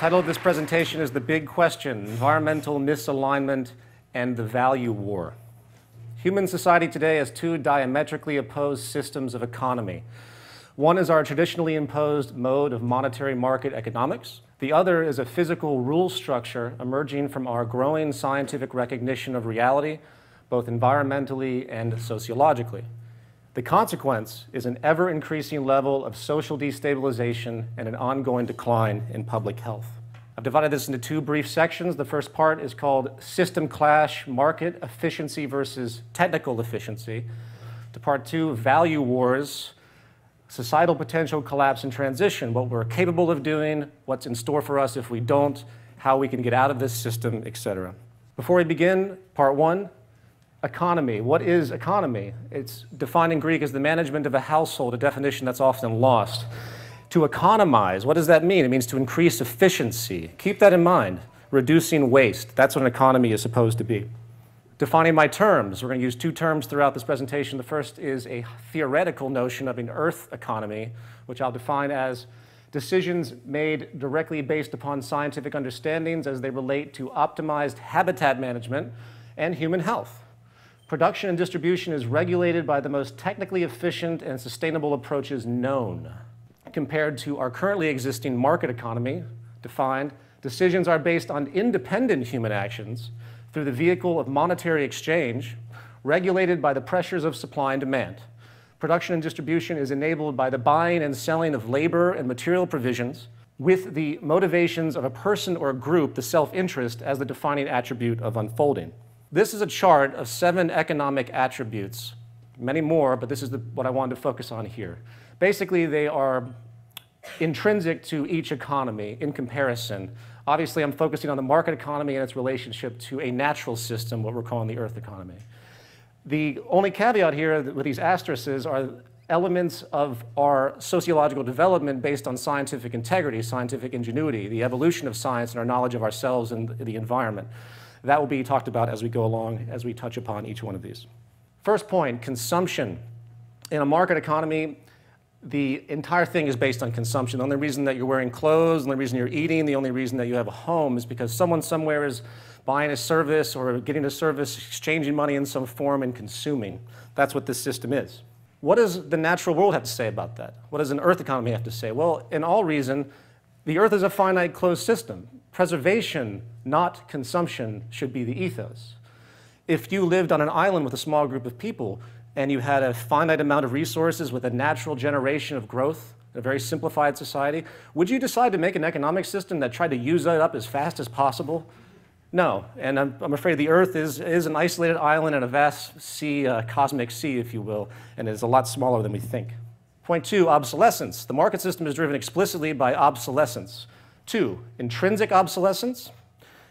title of this presentation is The Big Question: Environmental Misalignment and the Value War. Human society today has two diametrically opposed systems of economy. One is our traditionally imposed mode of monetary market economics. The other is a physical rule structure emerging from our growing scientific recognition of reality, both environmentally and sociologically. The consequence is an ever-increasing level of social destabilization and an ongoing decline in public health. I've divided this into two brief sections. The first part is called System Clash, Market Efficiency versus Technical Efficiency. To part two, Value Wars, Societal Potential Collapse and Transition, what we're capable of doing, what's in store for us if we don't, how we can get out of this system, etc. Before we begin, part one, economy. What is economy? It's defined in Greek as the management of a household, a definition that's often lost. To economize, what does that mean? It means to increase efficiency. Keep that in mind. Reducing waste. That's what an economy is supposed to be. Defining my terms. We're going to use two terms throughout this presentation. The first is a theoretical notion of an earth economy, which I'll define as decisions made directly based upon scientific understandings as they relate to optimized habitat management and human health. Production and distribution is regulated by the most technically efficient and sustainable approaches known. Compared to our currently existing market economy, defined, decisions are based on independent human actions through the vehicle of monetary exchange, regulated by the pressures of supply and demand. Production and distribution is enabled by the buying and selling of labor and material provisions with the motivations of a person or a group, the self-interest, as the defining attribute of unfolding. This is a chart of 7 economic attributes, many more, but this is what I wanted to focus on here. Basically, they are intrinsic to each economy in comparison. Obviously, I'm focusing on the market economy and its relationship to a natural system, what we're calling the earth economy. The only caveat here with these asterisks are elements of our sociological development based on scientific integrity, scientific ingenuity, the evolution of science and our knowledge of ourselves and the environment. That will be talked about as we go along, as we touch upon each one of these. First point, consumption. In a market economy, the entire thing is based on consumption. The only reason that you're wearing clothes, the only reason you're eating, the only reason that you have a home is because someone somewhere is buying a service or getting a service, exchanging money in some form and consuming. That's what this system is. What does the natural world have to say about that? What does an earth economy have to say? Well, in all reason, the earth is a finite closed system. Preservation, not consumption, should be the ethos. If you lived on an island with a small group of people and you had a finite amount of resources with a natural generation of growth, a very simplified society, would you decide to make an economic system that tried to use that up as fast as possible? No, and I'm afraid the Earth is an isolated island in a vast sea, cosmic sea, if you will, and is a lot smaller than we think. Point two, obsolescence. The market system is driven explicitly by obsolescence. Two, intrinsic obsolescence.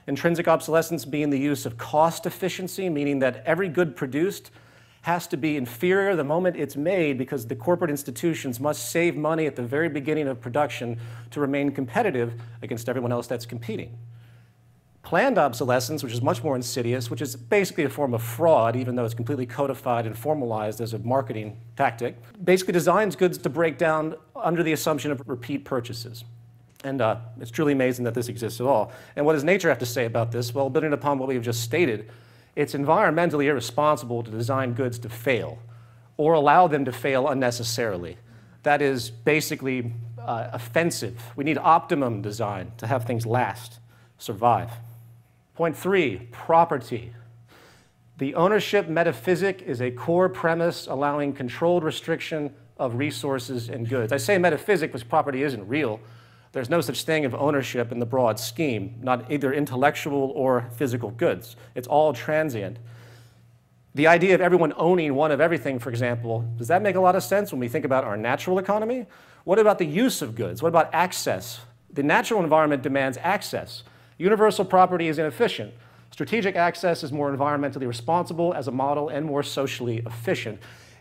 Intrinsic obsolescence being the use of cost efficiency, meaning that every good produced has to be inferior the moment it's made because the corporate institutions must save money at the very beginning of production to remain competitive against everyone else that's competing. Planned obsolescence, which is much more insidious, which is basically a form of fraud, even though it's completely codified and formalized as a marketing tactic, basically designs goods to break down under the assumption of repeat purchases. And it's truly amazing that this exists at all. And what does nature have to say about this? Well, building upon what we've just stated, it's environmentally irresponsible to design goods to fail or allow them to fail unnecessarily. That is basically offensive. We need optimum design to have things last, survive. Point three, property. The ownership metaphysic is a core premise allowing controlled restriction of resources and goods. I say metaphysic because property isn't real. There's no such thing of ownership in the broad scheme, not either intellectual or physical goods. It's all transient. The idea of everyone owning one of everything, for example, does that make a lot of sense when we think about our natural economy? What about the use of goods? What about access? The natural environment demands access. Universal property is inefficient. Strategic access is more environmentally responsible as a model and more socially efficient.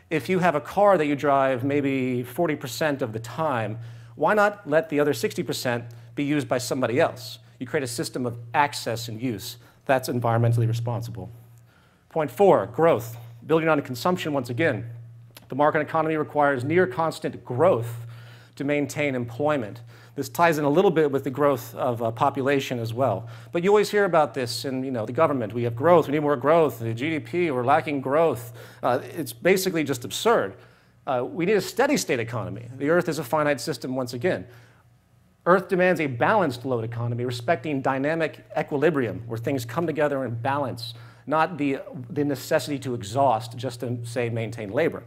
If you have a car that you drive maybe 40% of the time, why not let the other 60% be used by somebody else? You create a system of access and use. That's environmentally responsible. Point four, growth. Building on consumption once again. The market economy requires near constant growth to maintain employment. This ties in a little bit with the growth of population as well. But you always hear about this in the government. We have growth, we need more growth, the GDP, we're lacking growth. It's basically just absurd. We need a steady state economy. The Earth is a finite system once again. Earth demands a balanced load economy, respecting dynamic equilibrium, where things come together in balance, not the necessity to exhaust just to, say, maintain labor.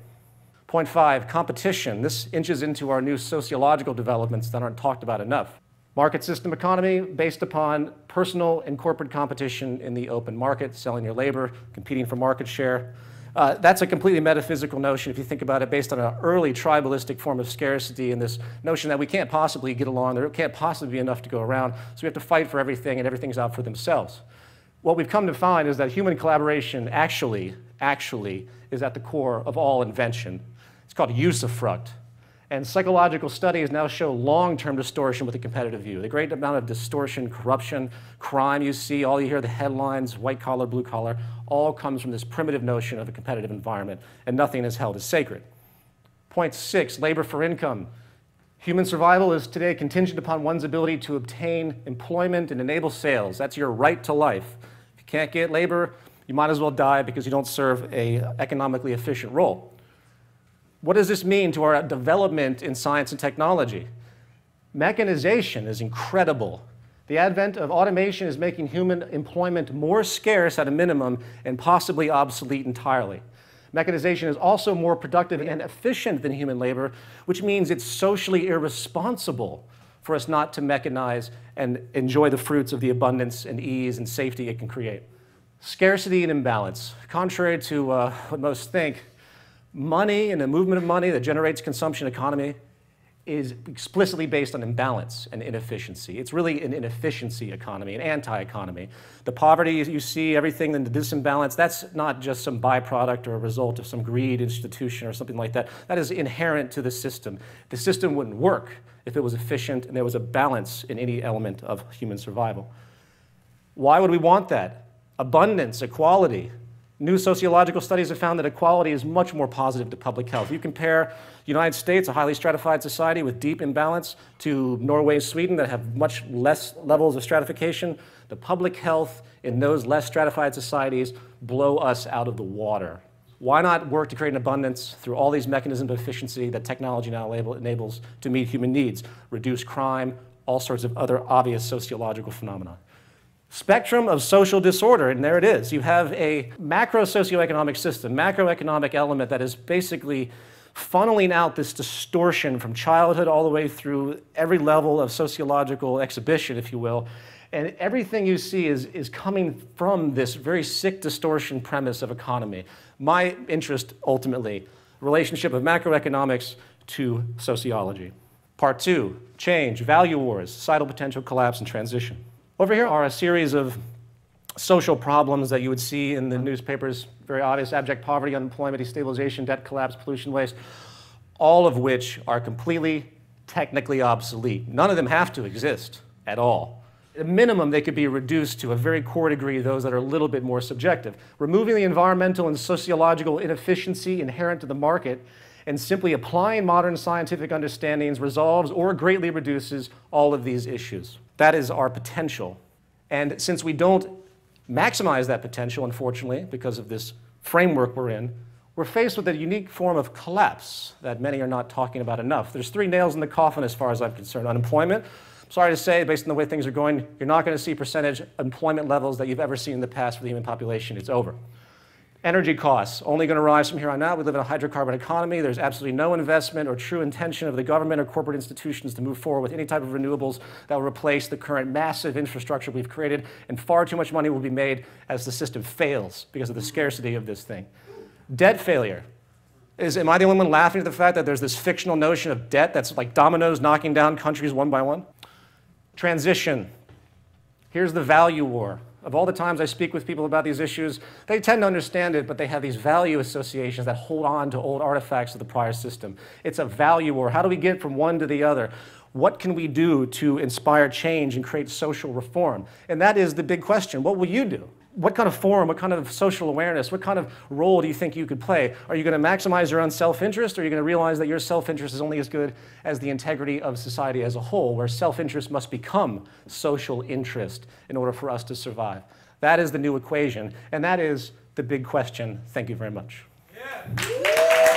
Point 5, competition. This inches into our new sociological developments that aren't talked about enough. Market system economy based upon personal and corporate competition in the open market, selling your labor, competing for market share. That's a completely metaphysical notion if you think about it, based on an early tribalistic form of scarcity and this notion that we can't possibly get along, there can't possibly be enough to go around, so we have to fight for everything and everything's out for themselves. What we've come to find is that human collaboration actually is at the core of all invention. It's called usufruct. And psychological studies now show long-term distortion with the competitive view. The great amount of distortion, corruption, crime you see, all you hear, the headlines, white collar, blue collar, all comes from this primitive notion of a competitive environment, and nothing is held as sacred. Point 6, labor for income. Human survival is today contingent upon one's ability to obtain employment and enable sales. That's your right to life. If you can't get labor, you might as well die because you don't serve an economically efficient role. What does this mean to our development in science and technology? Mechanization is incredible. The advent of automation is making human employment more scarce at a minimum and possibly obsolete entirely. Mechanization is also more productive and efficient than human labor, which means it's socially irresponsible for us not to mechanize and enjoy the fruits of the abundance and ease and safety it can create. Scarcity and imbalance. Contrary to what most think, money and the movement of money that generates consumption economy is explicitly based on imbalance and inefficiency. It's really an inefficiency economy, an anti-economy. The poverty you see, everything in the disimbalance, that's not just some byproduct or a result of some greed institution or something like that. That is inherent to the system. The system wouldn't work if it was efficient and there was a balance in any element of human survival. Why would we want that? Abundance, equality. New sociological studies have found that equality is much more positive to public health. You compare the United States, a highly stratified society with deep imbalance, to Norway and Sweden that have much less levels of stratification. The public health in those less stratified societies blow us out of the water. Why not work to create an abundance through all these mechanisms of efficiency that technology now enables to meet human needs, reduce crime, all sorts of other obvious sociological phenomena? Spectrum of social disorder, and there it is. You have a macro socioeconomic system, macroeconomic element that is basically funneling out this distortion from childhood all the way through every level of sociological exhibition, if you will. And everything you see is coming from this very sick distortion premise of economy. My interest, ultimately, relationship of macroeconomics to sociology. Part 2, change, value wars, societal potential, collapse, and transition. Over here are a series of social problems that you would see in the newspapers, very obvious: abject poverty, unemployment, destabilization, debt collapse, pollution, waste, all of which are completely technically obsolete. None of them have to exist at all. At a minimum, they could be reduced to a very core degree, those that are a little bit more subjective. Removing the environmental and sociological inefficiency inherent to the market and simply applying modern scientific understandings resolves or greatly reduces all of these issues. That is our potential. And since we don't maximize that potential, unfortunately, because of this framework we're in, we're faced with a unique form of collapse that many are not talking about enough. There's 3 nails in the coffin as far as I'm concerned. Unemployment. Sorry to say, based on the way things are going, you're not going to see percentage employment levels that you've ever seen in the past for the human population. It's over. Energy costs, only going to rise from here on out. We live in a hydrocarbon economy. There's absolutely no investment or true intention of the government or corporate institutions to move forward with any type of renewables that will replace the current massive infrastructure we've created, and far too much money will be made as the system fails because of the scarcity of this thing. Debt failure. Am I the only one laughing at the fact that there's this fictional notion of debt that's like dominoes knocking down countries one by one? Transition. Here's the value war. Of all the times I speak with people about these issues, they tend to understand it, but they have these value associations that hold on to old artifacts of the prior system. It's a value war. How do we get from one to the other? What can we do to inspire change and create social reform? And that is the big question. What will you do? what kind of forum, what kind of social awareness, what kind of role do you think you could play? Are you going to maximize your own self-interest, or are you going to realize that your self-interest is only as good as the integrity of society as a whole, where self-interest must become social interest in order for us to survive? That is the new equation, and that is the big question. Thank you very much. Yeah.